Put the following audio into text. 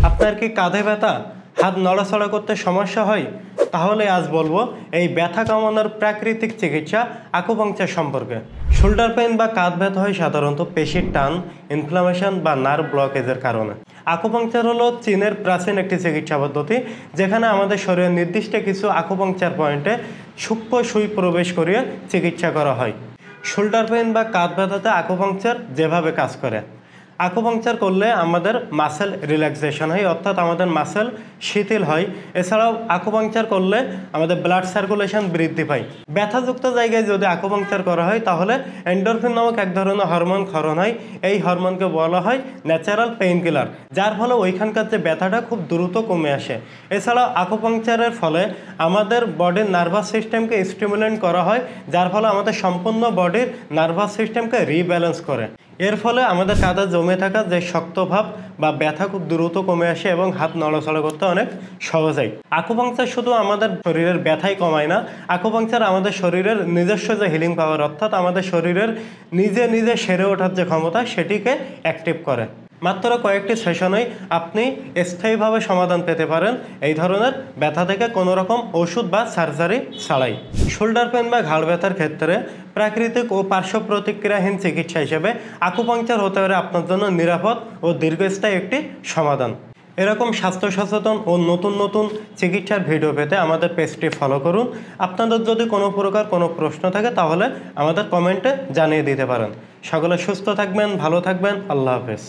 আপনার কি কাঁধে ব্যথা, হাত নড়াচড়া করতে সমস্যা হয়? তাহলে আজ বলবো এই ব্যথা কমানোর প্রাকৃতিক চিকিৎসা আকুপাংচার সম্পর্কে। শোল্ডার পেইন বা কাঁধ ব্যথা হয় সাধারণত পেশির টান, ইনফ্লামেশন বা নার্ভ ব্লকেজের কারণে। আকুপাংচার হলো চীনের প্রাচীন একটি চিকিৎসা পদ্ধতি, যেখানে আমাদের শরীরের নির্দিষ্ট কিছু আকুপাংচার পয়েন্টে সূক্ষ্ম সুই প্রবেশ করিয়ে চিকিৎসা করা হয়। শোল্ডার পেইন বা কাঁধ ব্যথাতে আকুপাংচার যেভাবে কাজ করে, আকুপাংচার করলে আমাদের মাসেল রিল্যাক্সেশন হয়, অর্থাৎ আমাদের মাসেল শিথিল হয়। এছাড়াও আকুপাংচার করলে আমাদের ব্লাড সার্কুলেশন বৃদ্ধি পায়। ব্যথাযুক্ত জায়গায় যদি আকুপাংচার করা হয় তাহলে এন্ডোরফিন নামক এক ধরনের হরমোন ক্ষরণ হয়। এই হরমোনকে বলা হয় ন্যাচারাল পেইন কিলার, যার ফলে ওইখানকার যে ব্যথাটা খুব দ্রুত কমে আসে। এছাড়াও আকুপাংচারের ফলে আমাদের বডির নার্ভাস সিস্টেমকে স্টিমুলেট করা হয়, যার ফলে আমাদের সম্পূর্ণ বডির নার্ভাস সিস্টেমকে রিব্যালেন্স করে। এর ফলে আমাদের কাঁধে জমে থাকা যে শক্ত ভাব বা ব্যথা খুব দ্রুত কমে আসে এবং হাত নড়াচড়া করতে অনেক সহজ হয়। আকুপাংচার শুধু আমাদের শরীরের ব্যথাই কমায় না, আকুপাংচার আমাদের শরীরের নিজস্ব যে হিলিং পাওয়ার, অর্থাৎ আমাদের শরীরের নিজে নিজে সেরে ওঠার যে ক্ষমতা, সেটিকে অ্যাক্টিভ করে। মাত্র কয়েকটি সেশনেই আপনি স্থায়ীভাবে সমাধান পেতে পারেন এই ধরনের ব্যথা থেকে, কোনো রকম ওষুধ বা সার্জারি ছাড়াই। শোল্ডার পেন বা ঘাড় ব্যথার ক্ষেত্রে প্রাকৃতিক ও পার্শ্ব প্রতিক্রিয়াহীন চিকিৎসা হিসেবে আকুপাংচার হতে পারে আপনার জন্য নিরাপদ ও দীর্ঘস্থায়ী একটি সমাধান। এরকম স্বাস্থ্য সচেতন ও নতুন নতুন চিকিৎসার ভিডিও পেতে আমাদের পেজটি ফলো করুন। আপনাদের যদি কোনো প্রকার কোনো প্রশ্ন থাকে তাহলে আমাদের কমেন্টে জানিয়ে দিতে পারেন। সকলে সুস্থ থাকবেন, ভালো থাকবেন। আল্লাহ হাফেজ।